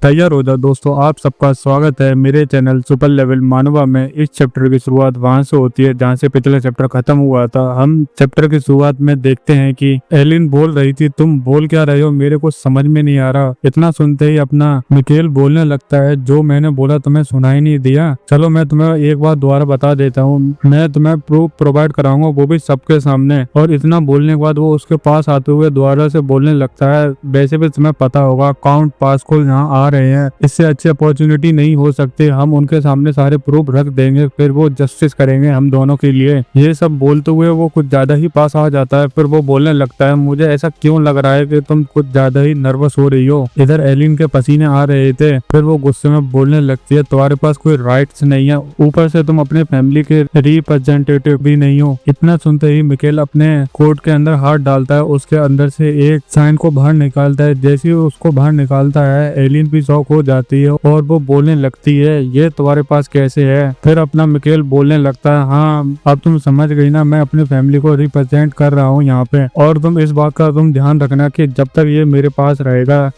तैयार हो जाओ दोस्तों, आप सबका स्वागत है मेरे चैनल सुपर लेवल मानवा में। इस चैप्टर की शुरुआत वहां से होती है जहां से पिछला चैप्टर खत्म हुआ था। हम चैप्टर की शुरुआत में देखते हैं कि एलिन बोल रही थी, तुम बोल क्या रहे हो, मेरे को समझ में नहीं आ रहा। इतना सुनते ही अपना मिकेल बोलने लगता है, जो मैंने बोला तुम्हें सुनाई नहीं दिया। चलो मैं तुम्हें एक बार दोबारा बता देता हूँ, मैं तुम्हें प्रूफ प्रोवाइड कराऊंगा, वो भी सबके सामने। और इतना बोलने के बाद वो उसके पास आते हुए दोबारा से बोलने लगता है, वैसे भी तुम्हें पता होगा काउंट पास्कल यहाँ आ रहे हैं, इससे अच्छी अपॉर्चुनिटी नहीं हो सकती। हम उनके सामने सारे प्रूफ रख देंगे, फिर वो जस्टिस करेंगे हम दोनों के लिए। ये सब बोलते हुए वो कुछ ज्यादा ही पास आ जाता है। फिर वो बोलने लगता है, मुझे ऐसा क्यों लग रहा है कि तुम कुछ ज्यादा ही नर्वस हो रही हो। इधर एलिन के पसीने आ रहे थे। फिर वो गुस्से में बोलने लगती है, तुम्हारे पास कोई राइट्स नहीं है, ऊपर से तुम अपने फैमिली के रिप्रेजेंटेटिव भी नहीं हो। इतना सुनते ही मिकेल अपने कोट के अंदर हाथ डालता है, उसके अंदर से एक साइन को बाहर निकालता है। जैसे ही उसको बाहर निकालता है, एलिन भी शॉक हो जाती है और वो बोलने लगती है, ये तुम्हारे पास कैसे है। फिर अपना मिकेल बोलने लगता है, हाँ अब तुम समझ गई ना, मैं अपनी फैमिली को रिप्रेजेंट कर रहा हूँ यहाँ पे। और तुम इस बात का ध्यान रखना कि जब तक ये मेरे पास रहेगा,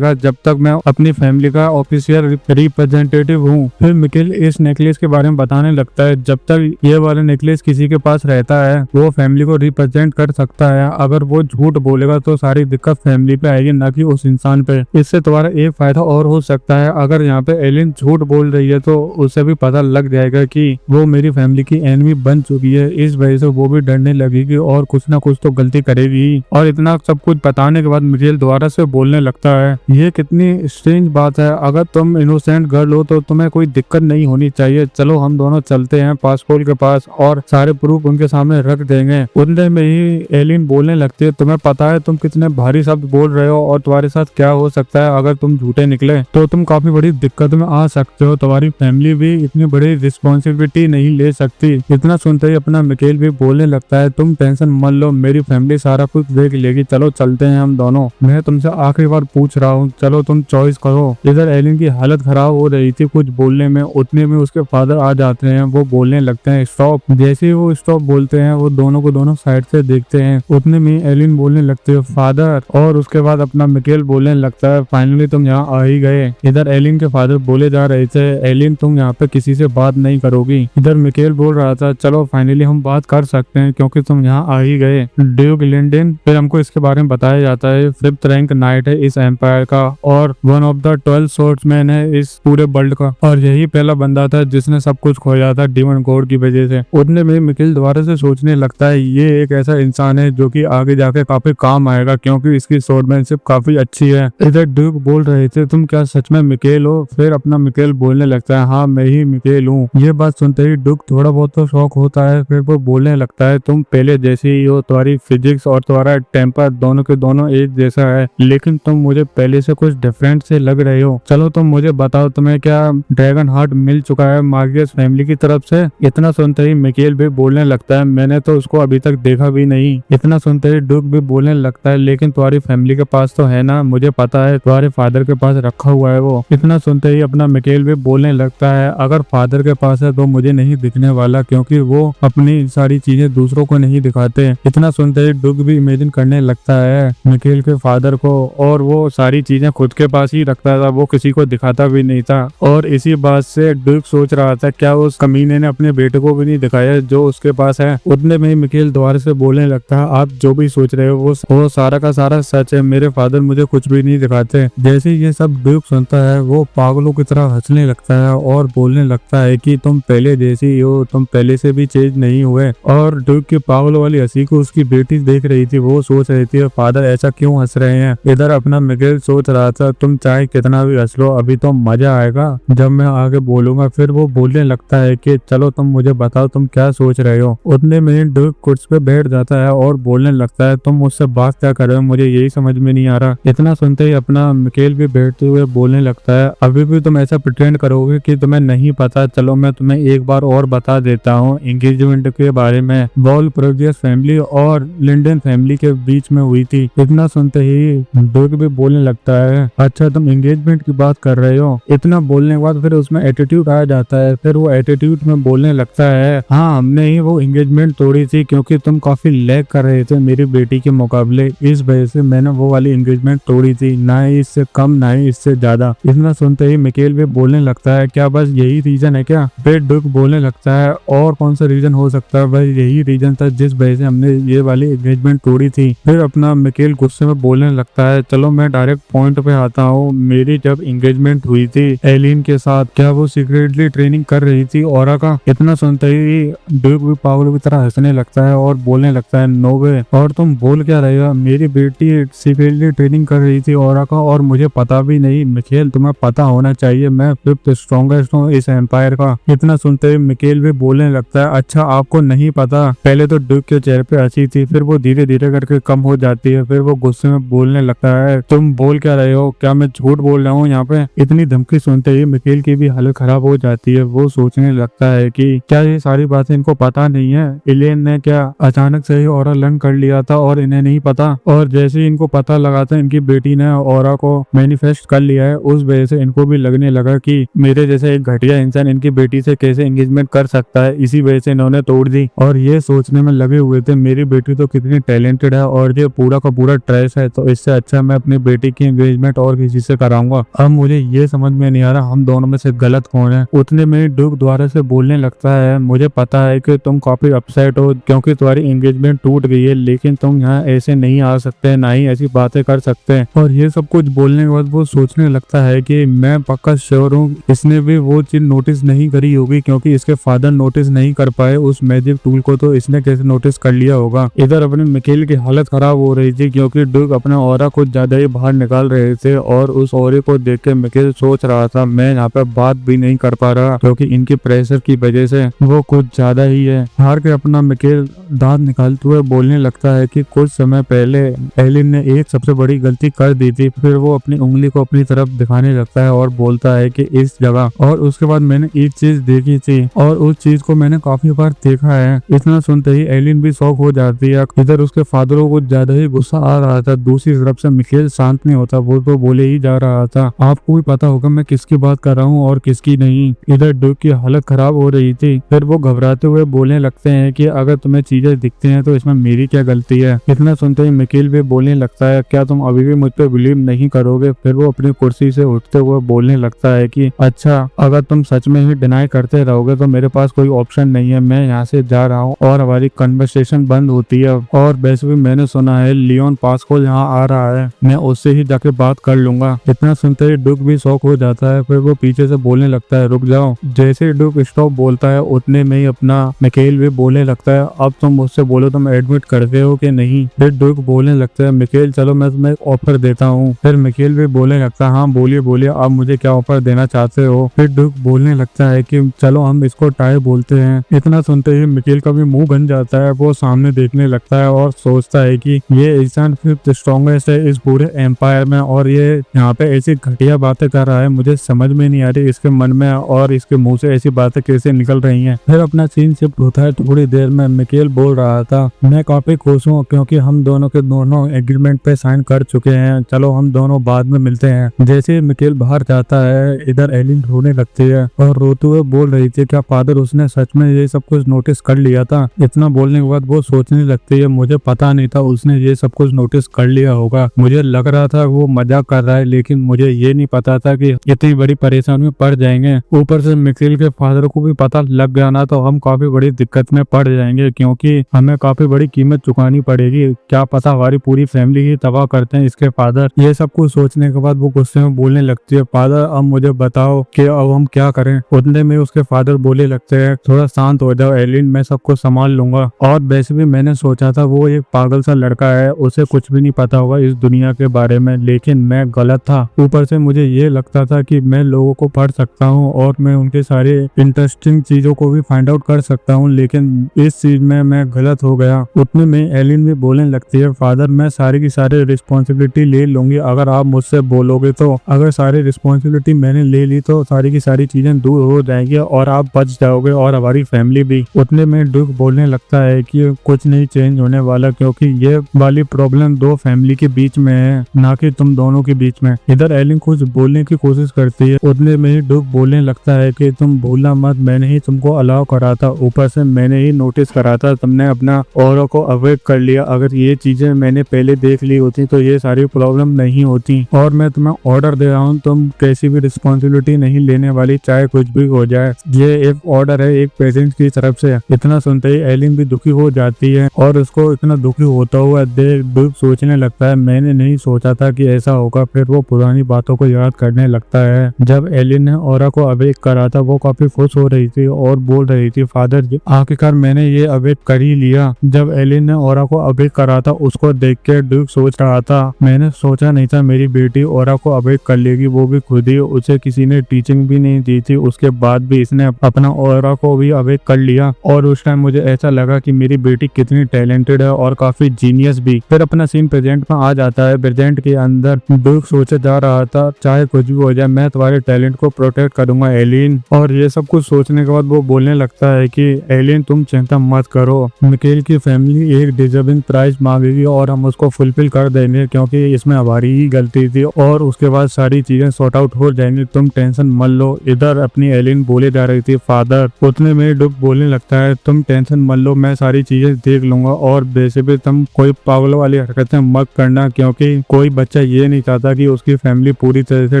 जब तक मैं अपनी फैमिली का ऑफिशियल रिप्रेजेंटेटिव हूँ। फिर मिकेल इस नेकलेस के बारे में बताने लगता है, जब तक ये वाला नेकलेस किसी के पास रहता है वो फैमिली को रिप्रेजेंट कर सकता है। अगर वो झूठ बोलेगा तो सारी दिक्कत फैमिली पे आएगी, ना कि उस इंसान पे। इससे तुम्हारा एक फायदा और हो सकता है, अगर यहाँ पे एलिन झूठ बोल रही है तो उसे भी पता लग जाएगा कि वो मेरी फैमिली की एनिमी बन चुकी है। इस वजह से वो भी डरने लगेगी और कुछ ना कुछ तो गलती करेगी। और इतना सब कुछ बताने के बाद मिकेल दोबारा से बोलने लगता है, ये कितनी स्ट्रेंज बात है, अगर तुम इनोसेंट गर्ल हो तो तुम्हें कोई दिक्कत नहीं होनी चाहिए। चलो हम दोनों चलते हैं पासपोर्ट के पास और सारे प्रूफ उनके सामने रख देंगे। उतने में ही एलिन बोलने लगती है, तुम्हें पता है तुम कितने भारी शब्द बोल रहे हो और तुम्हारे साथ क्या हो सकता है। अगर तुम झूठे निकले तो तुम काफी बड़ी दिक्कत में आ सकते हो, तुम्हारी फैमिली भी इतनी बड़ी रिस्पॉन्सिबिलिटी नहीं ले सकती। इतना सुनते ही अपना मिकेल भी बोलने लगता है, तुम टेंशन मत लो, मेरी फैमिली सारा कुछ देख लेगी। चलो चलते हैं हम दोनों, मैं तुमसे आखिरी बार पूछ रहा हूँ, चलो तुम चॉइस करो। इधर एलिन की हालत खराब हो रही थी कुछ बोलने में, उतने में उसके फादर आ जाते हैं। वो बोलने लगते हैं, स्टॉप। जैसे ही वो स्टॉप बोलते हैं, वो दोनों को दोनों साइड से देखते हैं। उतने में एलिन बोलने लगते है, फादर। और उसके बाद अपना मिकेल बोलने लगता है, फाइनली तुम यहाँ आ ही गए। इधर एलिन के फादर बोले जा रहे थे, एलिन तुम यहाँ पे किसी से बात नहीं करोगी। इधर मिकेल बोल रहा था, चलो फाइनली हम बात कर सकते हैं क्योंकि तुम यहाँ आ ही गए। Duke Lindon. फिर हमको इसके बारे में बताया जाता है, 5th रैंक नाइट है इस एम्पायर का और वन ऑफ द 12 स्वॉर्ड्समैन है इस पूरे वर्ल्ड का, और यही पहला बंदा था जिसने सब कुछ खोया था डीमन गॉड की वजह से। उतने में मिकेल दोबारा से सोचने लगता है, ये एक ऐसा इंसान है जो कि आगे जाके काफी काम आएगा क्योंकि इसकी स्वॉर्डमैनशिप काफी अच्छी है। इधर ड्यूक बोल रहे थे, तुम क्या सच में मिकेल हो। फिर अपना मिकेल बोलने लगता है, हाँ मैं ही मिकेल हूँ। ये बात सुनते ही ड्यूक थोड़ा बहुत तो शॉक होता है। फिर वो बोलने लगता है, तुम पहले जैसे ही हो, तुम्हारी फिजिक्स और तुम्हारा टेम्पर दोनों के दोनों एक जैसा है, लेकिन तुम मुझे पहले से कुछ डिफरेंट से लग रहे हो। चलो तुम मुझे बताओ, तुम्हें क्या ड्रैगन हार्ट मिल चुका है मार्गियस फैमिली की तरफ से। इतना सुनते ही मिकेल भी बोलने लगता है, मैंने तो उसको अभी तक देखा भी नहीं। इतना सुनते ही ड्यूक भी बोलने लगता है, लेकिन तुम्हारी फैमिली के पास तो है ना, मुझे पता है तुम्हारे फादर के पास रखा हुआ है वो। इतना सुनते ही अपना मिकेल भी बोलने लगता है, अगर फादर के पास है तो मुझे नहीं दिखने वाला क्योंकि वो अपनी सारी चीजें दूसरों को नहीं दिखाते। इतना सुनते ही ड्यूक भी इमेजिन करने लगता है मिकेल के फादर को, और वो सारी चीजें खुद के पास ही रखता था, वो किसी को दिखाता भी नहीं था। और इसी बात से ड्यूक सोच रहा था, क्या उस कमीने ने अपने बेटे को भी नहीं दिखाया जो उसके पास है। उतने में मिकेल दोबारा से बोलने लगता है, आप जो भी सोच रहे हो वो सारा का सारा सच है, मेरे फादर मुझे कुछ भी नहीं दिखाते। जैसे ये सब ड्यूक सुनता है, वो पागलों की तरह हंसने लगता है और बोलने लगता है कि तुम पहले जैसी हो, तुम पहले से भी चेंज नहीं हुए। और ड्यूक की पागलों वाली हंसी को उसकी बेटी देख रही थी, वो सोच रही थी, फादर ऐसा क्यों हंस रहे हैं। इधर अपना मिकेल सोच रहा था, तुम चाहे कितना भी हंस लो, अभी तो मजा आएगा जब मैं आगे बोलूंगा। फिर वो बोलने लगता है कि चलो तुम मुझे बताओ तुम क्या सोच रहे हो। उतने में ड्यूक कुर्सी पे बैठ जाता है और बोलने लगता है, तुम मुझसे बात क्या कर रहे हो, मुझे यही समझ में नहीं आ रहा। इतना सुनते ही अपना मिकेल भी बैठते हुए बोलने लगता है, अभी भी तुम ऐसा प्रिटेंड करोगे कि तुम्हें नहीं पता। चलो मैं तुम्हें एक बार और बता देता हूँ एंगेजमेंट के बारे में। वॉल प्रोग्रेस फैमिली और लिंडन फैमिली के बीच में हुई थी। इतना सुनते ही ड्यूक भी बोलने लगता है, अच्छा तुम एंगेजमेंट की बात कर रहे हो। इतना बोलने के बाद फिर उसमें एटीट्यूड आ जाता है। फिर वो एटीट्यूड में बोलने लगता है, हाँ हमने ही वो एंगेजमेंट तोड़ी थी क्योंकि तुम काफी लैग कर रहे थे मेरी बेटी के मुकाबले, इस वजह से मैंने वो वाली एंगेजमेंट तोड़ी थी, ना ही इससे कम ना ही इससे ज्यादा। इतना सुनते ही मिकेल भी बोलने लगता है, क्या बस यही रीजन है क्या? फिर ड्यूक बोलने लगता है, और कौन सा रीजन हो सकता है, बस यही रीजन था जिस वजह से हमने ये वाली एंगेजमेंट तोड़ी थी। फिर अपना मिकेल गुस्से में बोलने लगता है, चलो मैं डायरेक्ट पॉइंट पे आता हूँ। मेरी जब एंगेजमेंट हुई थी एलिन के साथ, क्या वो सीक्रेटली ट्रेनिंग कर रही थी ऑरा का? इतना सुनते ही ड्यूक भी पागल की तरह हंसने लगता है और बोलने लगता है, नो वे, और तुम बोल क्या रहे हो? मेरी बेटी सीक्रेटली ट्रेनिंग कर रही थी ऑरा का और मुझे पता भी नहीं। मिकेल तुम्हें पता होना चाहिए, मैं फिफ्थ स्ट्रॉन्गेस्ट हूँ इस एम्पायर का। इतना सुनते ही मिकेल भी बोलने लगता है, अच्छा आपको नहीं पता? पहले तो ड्यूक के चेहरे पे हंसी थी, फिर वो धीरे धीरे करके कम हो जाती है। फिर वो गुस्से में बोलने लगता है, तुम बोल क्या रहे हो? क्या मैं झूठ बोल रहा हूँ यहाँ पे? इतनी धमकी सुनते ही मिकेल की भी हालत खराब हो जाती है। वो सोचने लगता है कि क्या ये सारी बातें इनको पता नहीं है? एलियन ने क्या अचानक से ही ऑरा लर्न कर लिया था और इन्हें नहीं पता? और जैसे ही इनको पता लगा था इनकी बेटी ने ऑरा को मैनिफेस्ट कर लिया है, उस वजह से इनको भी लगने लगा कि मेरे जैसे एक घटिया इंसान इनकी बेटी से कैसे एंगेजमेंट कर सकता है। इसी वजह से इन्होंने तोड़ दी और ये सोचने में लगे हुए थे मेरी बेटी तो कितनी टैलेंटेड है और ये पूरा का पूरा ट्रैश है, तो इससे अच्छा मैं अपनी बेटी की एंगेजमेंट और किसी से कराऊंगा। अब मुझे ये समझ में नहीं आ रहा हम दोनों में से गलत कौन है। उतने में ड्यूक द्वारा से बोलने लगता है, मुझे पता है कि तुम काफी अपसेट हो क्योंकि तुम्हारी एंगेजमेंट टूट गई है, लेकिन तुम यहाँ ऐसे नहीं आ सकते, ना ही ऐसी बातें कर सकते। और ये सब कुछ बोलने के बाद वो सोचने लगता है कि मैं पक्का श्योर हूँ इसने भी वो चीज नोटिस नहीं करी होगी, क्योंकि इसके फादर नोटिस नहीं कर पाए उस मैजिक टूल को, तो इसने कैसे नोटिस कर लिया होगा। इधर अपने मिकेल की हालत खराब हो रही थी क्योंकि ड्यूक अपना ऑरा कुछ ज्यादा ही बाहर निकाल रहे थे और उस ऑरे को देख के मिकेल सोच रहा था, मैं यहाँ पे बात भी नहीं कर पा रहा क्योंकि इनकी प्रेशर की वजह से वो कुछ ज्यादा ही है। हार के अपना मिकेल दांत निकालते हुए बोलने लगता है कि कुछ समय पहले एलिन ने एक सबसे बड़ी गलती कर दी थी। फिर वो अपनी उंगली को अपनी तरफ दिखाने लगता है और बोलता है कि इस जगह, और उसके बाद मैंने एक चीज देखी थी और उस चीज को मैंने काफी बार देखा है। इतना सुनते ही एलिन भी शॉक हो जाती है। इधर उसके फादर को कुछ ज्यादा ही गुस्सा आ रहा था, दूसरी तरफ से मिकेल शांत नहीं होता, वो तो बोले ही जा रहा था, आपको भी पता होगा मैं किसकी बात कर रहा हूँ और किसकी नहीं। इधर ड्यूक की हालत खराब हो रही थी। फिर वो घबराते हुए बोलने लगते हैं कि अगर तुम्हें चीजें दिखती हैं तो इसमें मेरी क्या गलती है। इतना सुनते ही मिकेल भी बोलने लगता है, क्या तुम अभी भी मुझ पर बिलीव नहीं करोगे? फिर वो अपनी कुर्सी से उठते हुए बोलने लगता है कि अच्छा, अगर तुम सच में ही डिनाई करते रहोगे तो मेरे पास कोई ऑप्शन नहीं है, मैं यहाँ से जा रहा हूँ। और हमारी कन्वर्सेशन बंद होती है। और वैसे भी मैंने सुना है लियोन पास्कोल यहाँ आ रहा है, मैं उससे ही जाके बात कर लूंगा। इतना सुनते ही ड्यूक भी शॉक हो जाता है। फिर वो पीछे से बोलने लगता है, रुक जाओ। जैसे ही ड्यूक स्टॉप बोलता है उतने में ही अपना मिकेल भी बोलने लगता है, अब तुम मुझसे बोलो तुम एडमिट करते हो कि नहीं। फिर ड्यूक बोलने लगता है, मिकेल चलो मैं तुम्हें ऑफर देता हूँ। फिर मिकेल भी बोलने लगता है, हाँ बोलिए बोलिए, आप मुझे क्या ऑफर देना चाहते हो? फिर ड्यूक बोलने लगता है कि चलो हम इसको टाई बोलते हैं। इतना सुनते ही मिकेल का भी मुंह बन जाता है। वो सामने देखने लगता है और सोचता है कि ये इंसान फिफ्थ स्ट्रॉन्गेस्ट है इस पूरे एम्पायर में और ये यहाँ पे ऐसी घटिया बातें कर रहा है, मुझे समझ में नहीं आ रही इसके मन में और इसके मुंह से ऐसी बातें कैसे निकल रही हैं। फिर अपना सीन शिफ्ट होता है। थोड़ी देर में मिकेल बोल रहा था, मैं काफी खुश हूँ क्योंकि हम दोनों के दोनों एग्रीमेंट पे साइन कर चुके हैं, चलो हम दोनों बाद में मिलते हैं। जैसे मिकेल बाहर जाता है इधर एलिन रोने लगती है और रोते हुए बोल रही थी, क्या फादर उसने सच में ये सब कुछ नोटिस कर लिया था? इतना बोलने के बाद वो सोचने लगती है, मुझे पता नहीं था उसने ये सब कुछ नोटिस कर लिया होगा, मुझे लग रहा था वो मजाक कर रहा है, लेकिन मुझे ये नहीं पता था कि इतनी बड़ी परेशानी में पड़ जाएंगे। ऊपर से मिकेल के फादर को भी पता लग गया ना तो हम काफी बड़ी दिक्कत में पड़ जाएंगे क्योंकि हमें काफी बड़ी कीमत चुकानी पड़ेगी, क्या पता हमारी पूरी फैमिली ही तबाह करते हैं इसके फादर। ये सब कुछ सोचने के बाद वो गुस्से में बोलने लगती है, फादर अब मुझे बताओ कि अब हम क्या करें? उतने में उसके फादर बोले लगते हैं, थोड़ा शांत हो जाओ एलिन, मैं सबको संभाल लूंगा। और वैसे भी मैंने सोचा था वो एक पागल सा लड़का है, उसे कुछ भी नहीं पता होगा इस दुनिया के बारे में, लेकिन मैं गलत था। ऊपर से मुझे ये लगता था कि मैं लोगों को पढ़ सकता हूँ और मैं उनके सारे इंटरेस्टिंग चीजों को भी फाइंड आउट कर सकता हूँ, लेकिन इस चीज में मैं गलत हो गया। उतने में एलिन भी बोलने लगती है, फादर मैं सारी की सारी रिस्पॉन्सिबिलिटी ले लूंगी अगर आप मुझसे बोलोगे तो। अगर सारी रिस्पॉन्सिबिलिटी मैंने ले ली तो सारी की सारी चीजें दूर हो जाएंगी और आप बच जाओगे और हमारी फैमिली भी। उतने में ड्यूक बोलने लगता है कि कुछ नहीं चेंज होने वाला क्योंकि ये वाली प्रॉब्लम दो फैमिली के बीच में है, ना कि तुम दोनों के बीच में। इधर एलिन कुछ बोलने की कोशिश करती है। उतने में ही ड्यूक बोलने लगता है कि तुम भूलना मत, मैंने ही तुमको अलाउ करा था, ऊपर से मैंने ही नोटिस करा था, तुमने अपना ऑरा को अवॉइड कर लिया। अगर ये चीजें मैंने पहले देख ली होती तो ये सारी प्रॉब्लम नहीं होती और मैं तुम्हें ऑर्डर दे रहा हूँ, तुम कैसी भी रिस्पॉन्सिबिलिटी नहीं लेने वाली, चाहे कुछ भी हो जाए। ये एक ऑर्डर है एक पेशेंट की तरफ से। इतना सुनते ही एलिन भी दुखी हो जाती है और उसको इतना दुखी होता हुआ देख दुख सोचने लगता है, मैंने नहीं सोचा था कि ऐसा होगा। फिर वो पुरानी बातों को याद करने लगता है। जब एलिन ने ओरा को अवेक करा था वो काफी खुश हो रही थी और बोल रही थी, फादर आखिरकार मैंने ये अवेक कर ही लिया। जब एलिन ने ओरा को अवेक करा था उसको देख के ड्यूक सोच रहा था, मैंने सोचा नहीं था मेरी बेटी ओरा को अवेक कर लेगी, वो भी खुद ही। उसे किसी ने टीचिंग भी नहीं दी थी, उसके बाद भी इसने अपना ओरा को भी अवेक कर लिया। और उस टाइम मुझे ऐसा लगा कि मेरी बेटी कितनी टैलेंटेड है और काफी जीनियस भी। फिर अपना सीन प्रेजेंट में आ जाता है। प्रेजेंट के अंदर ड्यूक सोचे जा रहा था, चाहे कुछ भी हो जाए मैं तुम्हारे टैलेंट को प्रोटेक्ट करूंगा एलिन। और ये सब कुछ सोचने के बाद वो बोलने लगता है कि एलिन तुम चिंता मत करो, मिकेल की फैमिली एक डिजर्विंग प्राइज मांगेगी और हम उसको फुलफिल कर देंगे, क्योंकि इसमें हमारी ही गलती थी और उसके बाद सारी चीजें सॉर्ट आउट हो जाएंगी, तुम टेंशन मत लो। इधर अपनी एलिन बोले जा रही थी फादर, उतने में ड्यूक बोलने लगता है, तुम टेंशन मत लो, मैं सारी चीजें देख लूंगा और वैसे भी तुम कोई पागल वाली हरकतें मत करना, क्योंकि कोई बच्चा ये नहीं चाहता कि उसकी फैमिली पूरी तरह से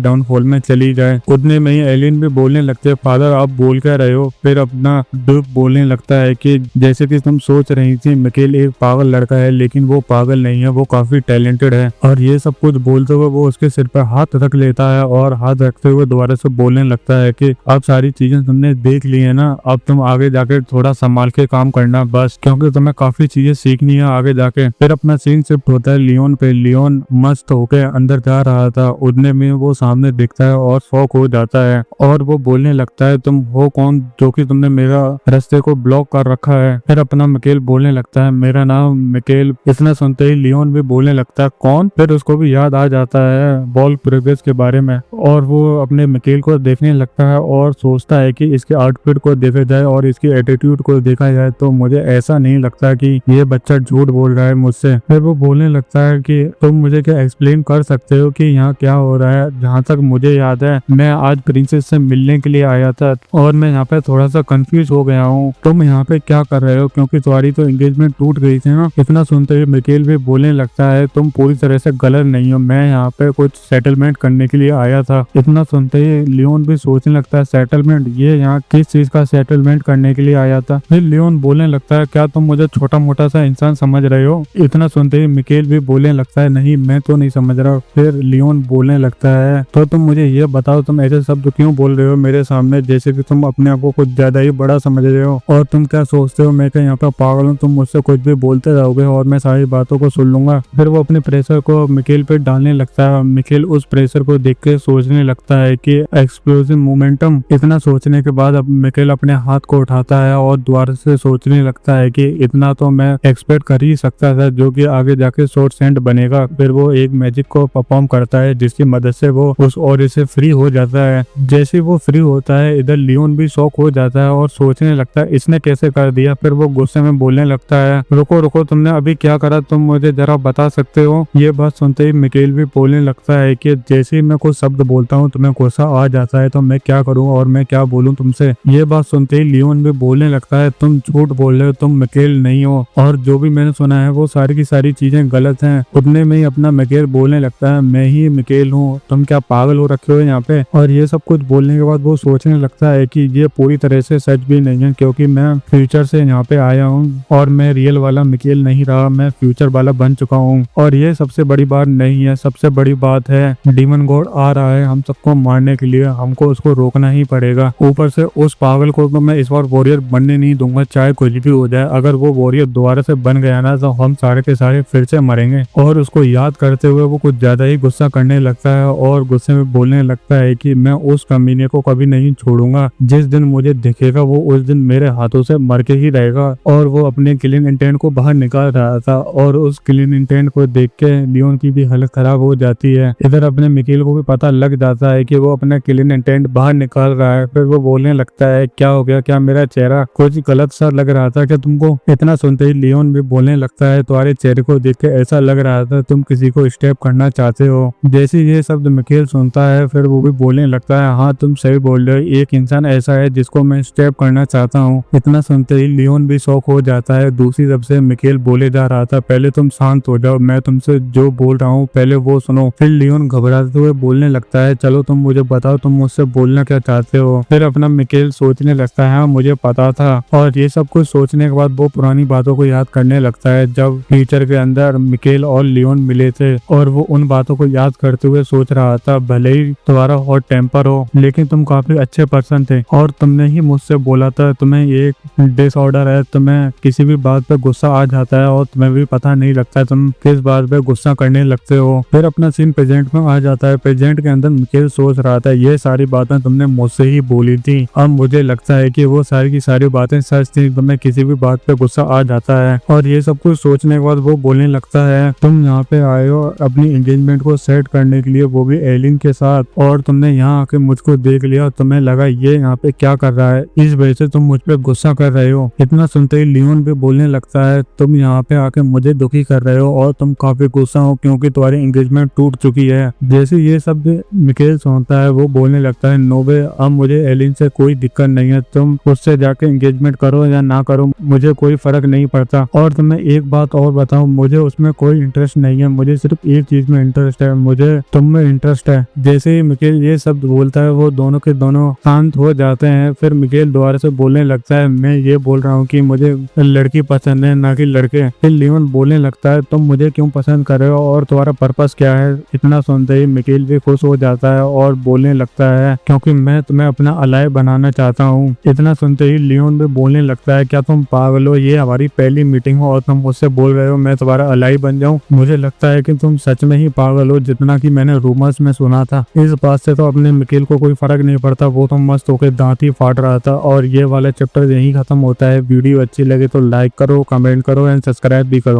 डाउनफॉल में चली जाए। उतने में ही एलिन भी बोलने लगते हैं, फादर आप बोल क्या रहे हो। फिर अपना ड्यूक बोलने लगता है कि जैसे कि तुम सोच रही थी मिकेल एक पागल लड़का है, लेकिन वो पागल नहीं है, वो काफी टैलेंटेड है। और ये सब कुछ बोलते हुए वो उसके सिर पर हाथ रख लेता है और हाथ रखते हुए दोबारा से बोलने लगता है कि अब सारी चीजें तुमने देख ली है ना, अब तुम आगे जाके थोड़ा संभाल के काम करना बस, क्योंकि तुम्हें काफी चीजें सीखनी है आगे जाके। फिर अपना सीन शिफ्ट होता है लियोन पे। लियोन मस्त होके अंदर जा रहा था, उतने में वो सामने दिखता है और शॉक हो जाता है और वो बोलने लगता है, तुम हो कौन जो कि तुमने मेरा रास्ते को ब्लॉक कर रखा है। फिर अपना मिकेल बोलने लगता है, मेरा नाम मिकेल। इतना सुनते ही लियोन भी बोलने लगता है, कौन। फिर उसको भी याद आ जाता है बॉल प्रोग्रेस के बारे में और वो अपने मिकेल को देखने लगता है और सोचता है कि इसके आउटफिट को देखा जाए और इसकी एटीट्यूड को देखा जाए तो मुझे ऐसा नहीं लगता कि ये बच्चा झूठ बोल रहा है मुझसे। फिर वो बोलने लगता है कि तुम मुझे क्या एक्सप्लेन कर सकते हो कि यहाँ क्या हो रहा है। जहाँ तक मुझे याद है मैं आज प्रिंसेस से मिलने के लिए आया था और मैं यहाँ पे थोड़ा सा कंफ्यूज हो गया हूँ, तुम यहाँ पे क्या कर रहे हो, क्योंकि तुम्हारी तो एंगेजमेंट टूट गई थी ना। इतना सुनते ही मिकेल भी बोलने लगता है, तुम पूरी तरह से गलत नहीं हो, मैं यहाँ पे कुछ सेटलमेंट करने के लिए आया था। इतना सुनते ही लियोन भी सोचने लगता है, सेटलमेंट, ये यहाँ किस चीज का सेटलमेंट करने के लिए आया था। फिर लियोन बोलने लगता है, क्या तुम मुझे छोटा मोटा सा इंसान समझ रहे हो। इतना सुनते ही मिकेल भी बोलने लगता है, नहीं मैं तो नहीं समझ रहा। फिर लियोन बोलने लगता है, तो तुम मुझे ये बताओ तुम ऐसे शब्द क्यों बोल रहे हो मेरे सामने, जैसे कि तुम अपने आप को कुछ ज्यादा ही बड़ा समझ रहे हो और तुम क्या सोचते हो मैं क्या यहाँ पे पागल हूँ, तुम मुझसे कुछ भी बोलते रहोगे और मैं सारी बातों को सुन लूंगा। फिर वो अपने प्रेशर को मिकेल पे डालने लगता है। मिकेल उस प्रेशर को देख के सोचने लगता है कि एक्सप्लोसिव मोमेंटम। इतना सोचने के बाद अब मिकेल अपने हाथ को उठाता है और दोबारा से सोचने लगता है कि इतना तो मैं एक्सपेक्ट कर ही सकता था जो कि आगे जाके शॉर्ट सेंट बनेगा। फिर वो एक मैजिक को परफॉर्म करता है जिसकी मदद से वो उस ऑरे से फ्री हो जाता है। जैसे वो फ्री होता है इधर लियोन भी शॉक हो जाता है और सोचने लगता है इसने कैसे कर दिया। फिर वो गुस्से में बोलने लगता है, रुको रुको तुमने अभी क्या करा, तुम मुझे जरा बता सकते हो। ये बात सुनते ही मिकेल भी बोलने लगता है कि जैसे ही मैं कुछ शब्द बोलता हूँ तुम्हें गुस्सा आ जाता है, तो मैं क्या करूँ और मैं क्या बोलूँ तुमसे। ये बात सुनते ही लियोन भी बोलने लगता है, तुम झूठ बोल रहे हो, तुम मिकेल नहीं हो और जो भी मैंने सुना है वो सारी की सारी चीजें गलत हैं। उतने में ही अपना मिकेल बोलने लगता है, मैं ही मिकेल हूँ, तुम क्या पागल हो रखे हो यहाँ पे। और ये सब कुछ बोलने के बाद वो सोचने लगता है कि ये पूरी तरह से सच भी नहीं है, क्योंकि मैं फ्यूचर से यहाँ पे आया हूँ और मैं रियल वाला मिकेल नहीं रहा, मैं फ्यूचर वाला बन चुका हूँ। और ये सबसे बड़ी बात नहीं है, सबसे बड़ी बात है डीमन गॉड आ रहा है हम सबको मारने के लिए, हमको उसको रोकना ही पड़ेगा। ऊपर से उस पागल को तो मैं इस बार वॉरियर बनने नहीं दूंगा, चाहे कुछ भी हो जाए। अगर वो वॉरियर दोबारा से बन गया ना तो हम सारे के सारे फिर से मरेंगे। और उसको याद करते हुए वो कुछ ज्यादा ही गुस्सा करने लगता है और गुस्से में बोलने लगता है कि मैं उस कमीने को कभी नहीं छोड़ूंगा, जिस दिन मुझे दिखेगा वो उस दिन मेरे हाथों से मर के ही रहेगा। और वो अपने किलिंग इंटेंट को बाहर निकाल रहा था और उस किलिंग इंटेंट को देख के लियोन की भी हालत खराब हो जाती है। इधर अपने मिकेल को भी पता लग जाता है कि वो अपना किलिंग इंटेंट बाहर निकाल रहा है। फिर वो बोलने लगता है, क्या हो गया, क्या मेरा चेहरा कुछ गलत सा लग रहा था क्या तुमको। इतना सुनते ही लियोन भी बोलने लगता है, तुम्हारे चेहरे को देख के ऐसा लग रहा था तुम किसी को स्टेप करना चाहते हो। जैसे ये शब्द मिकेल सुनता है फिर वो भी बोलने लगता है, हाँ तुम सही बोल रहे हो, एक इंसान ऐसा है जिसको मैं स्टेप करना चाहता हूँ। इतना सुनते ही लियोन भी शॉक हो जाता है। दूसरी तरफ से मिकेल बोले जा रहा था, पहले तुम शांत हो जाओ, मैं तुमसे जो बोल रहा हूँ पहले वो सुनो। फिर लियोन घबराते हुए बोलने लगता है, चलो तुम मुझे बताओ तुम मुझसे बोलना क्या चाहते हो। फिर अपना मिकेल सोचने लगता है, हाँ मुझे पता था। और ये सब कुछ सोचने के बाद वो पुरानी बातों को याद करने लगता है जब फ्यूचर के अंदर मिकेल और लियोन मिले थे, और वो उन बातों को याद करते हुए सोच रहा था, भले ही तुम्हारा हॉट टेम्पर हो लेकिन तुम काफी अच्छे पर्सन थे, और तुमने ही मुझसे बोला था तुम्हें एक डिसऑर्डर है, तुम्हें किसी भी बात पे गुस्सा आ जाता है और तुम्हें भी पता नहीं लगता तुम किस बात पे गुस्सा करने लगते हो। फिर अपना सीन प्रेजेंट में आ जाता है। प्रेजेंट के अंदर मिकेल सोच रहा था, ये सारी बातें तुमने मुझसे ही बोली थी, अब मुझे लगता है कि वो सारी की सारी बातें सच थी, तुम्हें किसी भी बात पे गुस्सा आ जाता है। और ये सब कुछ सोचने के बाद वो बोलने लगता है, तुम यहाँ पे आए हो अपनी एंगेजमेंट को सेट करने के लिए, वो भी एलिन के साथ, और तुमने यहाँ आके मुझको देख लिया, तुम्हें लगा ये यहाँ पे क्या कर रहा है, इस वजह से तुम मुझ पे गुस्सा कर रहे हो। इतना सुनते ही लियोन भी बोलने लगता है, तुम यहाँ पे आके मुझे दुखी कर रहे हो और तुम काफी गुस्सा हो क्योंकि तुम्हारी एंगेजमेंट टूट चुकी है। जैसे ये सब मिकेल सुनता है वो बोलने लगता है, नोबे अब मुझे एलिन से कोई दिक्कत नहीं है, तुम उससे जाके एंगेजमेंट करो या ना करो मुझे कोई फर्क नहीं पड़ता। और तुम्हें एक बात और बताऊं, मुझे उसमें कोई इंटरेस्ट नहीं है, मुझे सिर्फ एक चीज में इंटरेस्ट है, मुझे तुम में इंटरेस्ट है। जैसे ही मिकेल ये शब्द बोलता है वो दोनों के दोनों शांत हो जाते हैं। फिर मिकेल दोबारा से बोलने लगता है, मैं ये बोल रहा हूँ कि मुझे लड़की पसंद है ना कि लड़के। फिर लियोन बोलने लगता है, तुम मुझे क्यों पसंद कर रहे हो और तुम्हारा पर्पस क्या है। इतना सुनते ही मिकेल भी खुश हो जाता है और बोलने लगता है, क्योंकि मैं तुम्हें अपना अलाय बनाना चाहता हूँ। इतना सुनते ही लियोन भी बोलने लगता है, क्या तुम पागल हो, ये हमारी पहली मीटिंग हो और तुम मुझसे बोल रहे हो मैं तुम्हारा अलाय बन जाऊँ। मुझे लगता है कि तुम सच में ही पागल हो, जितना कि मैंने रूमर्स में सुना था। इस बात से तो अपने मिकेल को कोई फर्क नहीं पड़ता, वो तो मस्त होकर दांत ही फाड़ रहा था। और ये वाला चैप्टर यहीं खत्म होता है। वीडियो अच्छी लगे तो लाइक करो, कमेंट करो एंड सब्सक्राइब भी करो।